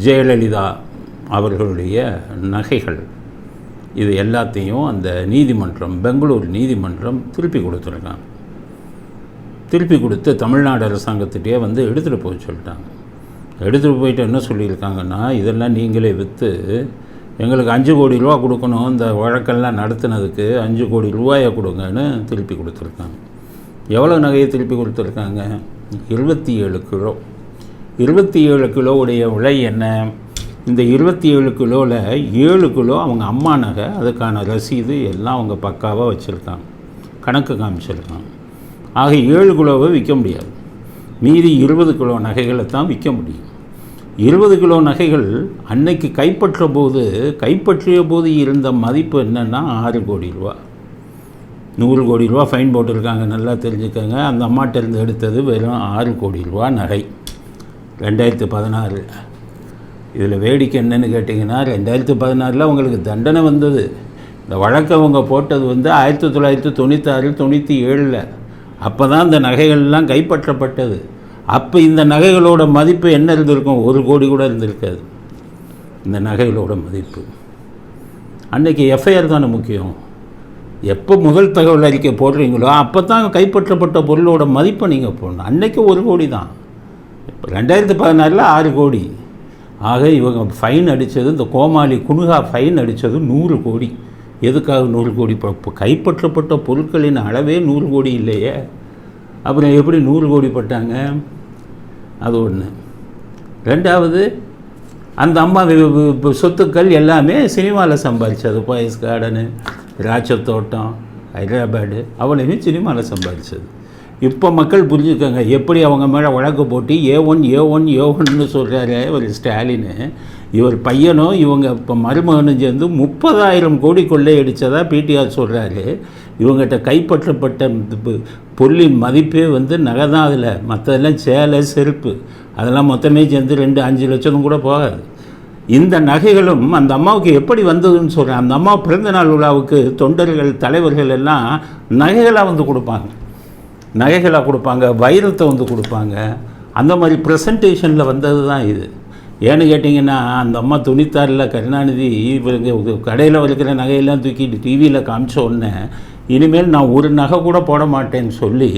ஜெயலலிதா அவர்களுடைய நகைகள் இது எல்லாத்தையும் அந்த நீதிமன்றம், பெங்களூர் நீதிமன்றம் திருப்பி கொடுத்துருக்காங்க. திருப்பி கொடுத்து தமிழ்நாடு அரசாங்கத்திட்டே வந்து எடுத்துகிட்டு போக சொல்லிட்டாங்க. எடுத்துகிட்டு போயிட்டு என்ன சொல்லியிருக்காங்கன்னா, இதெல்லாம் நீங்களே விற்று எங்களுக்கு 5 கோடி ரூபா கொடுக்கணும், இந்த வழக்கெல்லாம் நடத்துனதுக்கு 5 கோடி ரூபாயை கொடுங்கன்னு திருப்பி கொடுத்துருக்காங்க. எவ்வளோ நகையை திருப்பி கொடுத்துருக்காங்க? 27 கிலோ. 27 கிலோவுடைய விலை என்ன? இந்த 27 கிலோவில் 7 கிலோ அவங்க அம்மா நகை, அதுக்கான ரசீது எல்லாம் அவங்க பக்காவாக வச்சுருக்காங்க, கணக்கு காமிச்சிருக்காங்க. ஆக 7 கிலோவை விற்க முடியாது, மீதி 20 கிலோ நகைகளை தான் விற்க முடியும். 20 கிலோ நகைகள் அன்னைக்கு கைப்பற்றிய போது இருந்த மதிப்பு என்னென்னா 6 கோடி ரூபா. 100 கோடி ரூபா ஃபைன் போட்டிருக்காங்க, நல்லா தெரிஞ்சுக்கோங்க. அந்த அம்மாட்டிருந்து எடுத்தது வெறும் 6 கோடி ரூபா நகை 2016. இதில் வேடிக்கை என்னன்னு கேட்டிங்கன்னா, 2016 அவங்களுக்கு தண்டனை வந்தது. இந்த வழக்கை அவங்க போட்டது வந்து 1996, 97. அப்போ தான் இந்த நகைகள்லாம் கைப்பற்றப்பட்டது. அப்போ இந்த நகைகளோட மதிப்பு என்ன இருந்திருக்கும்? 1 கோடி கூட இருந்திருக்காது இந்த நகைகளோட மதிப்பு. அன்றைக்கி எஃப்ஐஆர் தானே முக்கியம். எப்போ முதல் தகவல் அறிக்கை போடுறீங்களோ அப்போ தான் கைப்பற்றப்பட்ட பொருளோட மதிப்பை நீங்கள் போடணும். அன்றைக்கி 1 கோடி தான். இப்போ 2016 6 கோடி. ஆக இவங்க ஃபைன் அடித்தது, இந்த கோமாளி குனுகா ஃபைன் அடித்தது 100 கோடி. எதுக்காக 100 கோடி? இப்போ கைப்பற்றப்பட்ட பொருட்களின் அளவே 100 கோடி இல்லையே, அப்புறம் எப்படி 100 கோடி பட்டாங்க? அது ஒன்று. ரெண்டாவது, அந்த அம்மா சொத்துக்கள் எல்லாமே சினிமாவில் சம்பாதிச்சது. பாயஸ் கார்டனு, ராஜத்தோட்டம், ஹைதராபாடு, அவ்வளவுமே சினிமாவில் சம்பாதிச்சது. இப்போ மக்கள் புரிஞ்சுக்கோங்க எப்படி அவங்க மேலே வழக்கு போட்டு ஏ1 சொல்கிறாரு ஒரு ஸ்டாலின். இவர் பையனும் இவங்க இப்போ மருமகனும் சேர்ந்து 30,000 கோடி கொள்ளையடித்ததாக பிடிஆர் சொல்கிறாரு. இவங்ககிட்ட கைப்பற்றப்பட்ட பொருளின் மதிப்பே வந்து நகை தான். அதில் மற்றதெல்லாம் சேலை, செருப்பு, அதெல்லாம் மொத்தமே சேர்ந்து 2-5 லட்சம் கூட போகாது. இந்த நகைகளும் அந்த அம்மாவுக்கு எப்படி வந்ததுன்னு சொல்கிறேன். அந்த அம்மா பிறந்தநாள் விழாவுக்கு தொண்டர்கள், தலைவர்கள் எல்லாம் நகைகளாக வந்து கொடுப்பாங்க, வைரத்தை வந்து கொடுப்பாங்க. அந்த மாதிரி ப்ரெசன்டேஷனில் வந்தது தான் இது. ஏன்னு கேட்டிங்கன்னா, அந்த அம்மா 96 கருணாநிதி இவங்க கடையில் இருக்கிற நகையெல்லாம் தூக்கிட்டு டிவியில் காமிச்ச உடனே இனிமேல் நான் ஒரு நகை கூட போட மாட்டேன்னு சொல்லி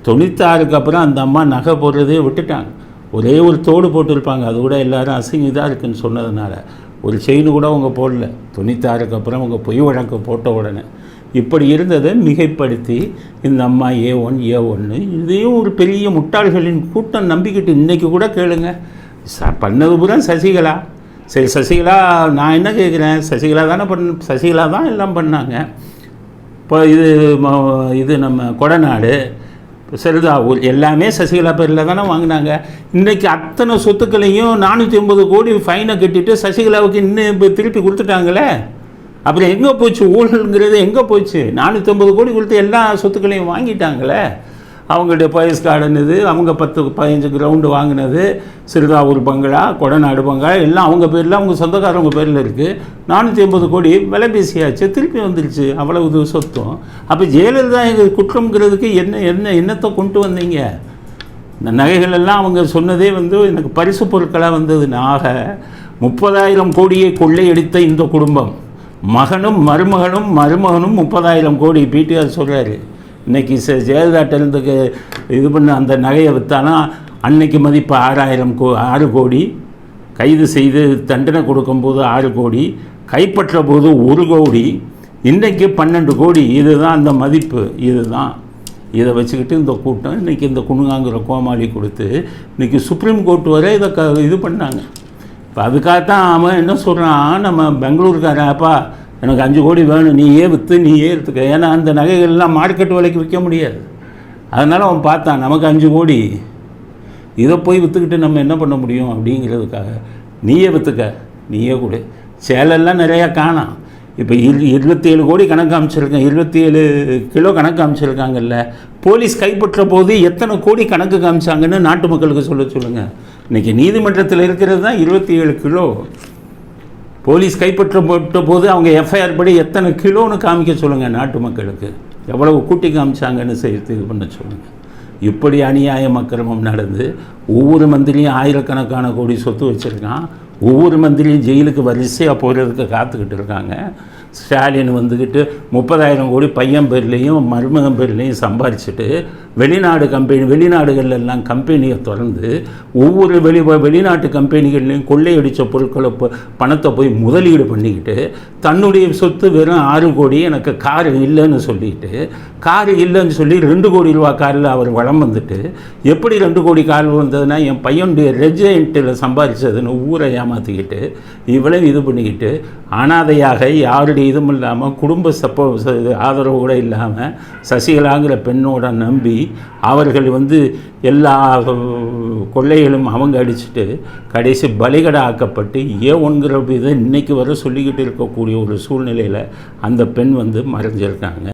96க்கு அப்புறம் அந்த அம்மா நகை போடுறதே விட்டுட்டாங்க. ஒரே ஒரு தோடு போட்டிருப்பாங்க, அது கூட எல்லோரும் அசிங்க இதாக இருக்குதுன்னு சொன்னதுனால ஒரு செயின் கூட அவங்க போடல. 96க்கு அப்புறம் அவங்க பொய் வழக்கு போட்ட உடனே இப்படி இருந்ததை மிகைப்படுத்தி இந்த அம்மா ஏ1 இதையும் ஒரு பெரிய முட்டாள்களின் கூட்டம் நம்பிக்கிட்டு இன்றைக்கி கூட கேளுங்க. பண்ணது பூரா சசிகலா. சரி, சசிகலா நான் என்ன கேட்குறேன், சசிகலா தான் எல்லாம் பண்ணாங்க. இப்போ இது நம்ம கொடநாடு, செல்தாவூர் எல்லாமே சசிகலா பேரில் தானே வாங்கினாங்க. இன்றைக்கி அத்தனை சொத்துக்களையும் 450 கோடி ஃபைனை கட்டிட்டு சசிகலாவுக்கு இன்னும் இப்போ திருப்பி கொடுத்துட்டாங்களே. அப்புறம் எங்கே போச்சு ஊழல்ங்கிறது? எங்கே போச்சு? 450 கோடி கொடுத்து எல்லா சொத்துக்களையும் வாங்கிட்டாங்களே. அவங்களுடைய பாயஸ் கார்டன் இது, அவங்க 10-15 கிரவுண்டு வாங்கினது, சிறுதாவூர் பங்களா, கொடநாடு பங்களா எல்லாம் அவங்க பேரில், அவங்க சொந்தக்காரவங்க பேரில் இருக்குது. 450 கோடி விலை பேசியாச்சு, திருப்பி வந்துருச்சு அவ்வளவு சொத்தும். அப்போ ஜெயலலிதா எங்கள் குற்றம்ங்கிறதுக்கு என்னத்தை கொண்டு வந்தீங்க? இந்த நகைகள் எல்லாம் அவங்க சொன்னதே வந்து எனக்கு பரிசு பொருட்களாக வந்தது. ஆக 30,000 கோடியை கொள்ளையடித்த இந்த குடும்பம், மகனும் மருமகனும் 30,000 கோடி பிடிஆர் சொல்கிறாரு. இன்றைக்கி ஜெயலலிதாட்டிலிருந்து இது பண்ண அந்த நகையை விற்றானா அன்னைக்கு மதிப்பு 6 கோடி, கைது செய்து தண்டனை கொடுக்கும்போது 6 கோடி, கைப்பற்ற போது 1 கோடி, இன்றைக்கி 12 கோடி. இதுதான் அந்த மதிப்பு. இதை வச்சுக்கிட்டு இந்த கூட்டம் இன்றைக்கி இந்த குணுங்காங்கிற கோமாளி கொடுத்து இன்றைக்கி சுப்ரீம் கோர்ட் வரை இதை இது பண்ணாங்க. இப்போ அதுக்காகத்தான் அவன் என்ன சொல்கிறான், நம்ம பெங்களூருக்காரப்பா எனக்கு 5 கோடி வேணும், நீயே விற்று நீயே எடுத்துக்க. ஏன்னா அந்த நகைகள்லாம் மார்க்கெட் விலைக்கு விற்க முடியாது. அதனால் அவன் பார்த்தான், நமக்கு 5 கோடி, இதை போய் விற்றுக்கிட்டு நம்ம என்ன பண்ண முடியும் அப்படிங்கிறதுக்காக நீயே விற்றுக்க, நீயே கொடு. சேலெல்லாம் நிறையா காணாம். இப்போ 27 கோடி கணக்கு அமைச்சிருக்கேன், 27 கிலோ கணக்கு அமைச்சிருக்காங்கல்ல. போலீஸ் கைப்பற்ற போது எத்தனை கோடி கணக்கு காமிச்சாங்கன்னு நாட்டு மக்களுக்கு சொல்லுங்கள். இன்றைக்கி நீதிமன்றத்தில் இருக்கிறது தான் 27 கிலோ. போலீஸ் கைப்பற்றப்பட்ட போது அவங்க எஃப்ஐஆர் படி எத்தனை கிலோன்னு காமிக்க சொல்லுங்கள் நாட்டு மக்களுக்கு. எவ்வளவு கூட்டி காமிச்சாங்கன்னு சேர்த்து இது பண்ண சொல்லுங்கள். இப்படி அநியாயம் அக்கிரமம் நடந்து ஒவ்வொரு மந்திரியும் ஆயிரக்கணக்கான கோடி சொத்து வச்சுருக்கான். ஒவ்வொரு மந்திரியும் ஜெயிலுக்கு வரிசையாக போகிறதுக்கு காத்துக்கிட்டு இருக்காங்க. ஸ்டாலின் வந்துக்கிட்டு 30,000 கோடி பையன் பேர்லேயும் மருமகன் பேர்லேயும் சம்பாரிச்சுட்டு வெளிநாடுகள்லாம் கம்பெனியை திறந்து ஒவ்வொரு வெளிநாட்டு கம்பெனிகள்லையும் கொள்ளையடித்த பொருட்களை பணத்தை போய் முதலீடு பண்ணிக்கிட்டு தன்னுடைய சொத்து வெறும் 6 கோடி, எனக்கு கார் இல்லைன்னு சொல்லிட்டு, கார் இல்லைன்னு சொல்லி 2 கோடி ரூபா காரில் அவர் வளம் வந்துட்டு, எப்படி 2 கோடி கார் வந்ததுன்னா என் பையனுடைய ரெஜென்ட்டில் சம்பாதிச்சதுன்னு ஊரை ஏமாற்றிக்கிட்டு இவ்வளவு இது பண்ணிக்கிட்டு அனாதையாக யாருடைய இதுவும் இல்லாமல் குடும்ப ஆதரவு கூட இல்லாமல் சசிகலாங்கிற பெண்ணோட நம்பி அவர்கள் எல்லா கொள்ளைகளும் அவங்க அடிச்சுட்டு கடைசி பலிகடை ஆக்கப்பட்டு ஏ1ங்கிற இதை இன்றைக்கி வர சொல்லிக்கிட்டு இருக்கக்கூடிய ஒரு சூழ்நிலையில் அந்த பெண் மறைஞ்சிருக்காங்க.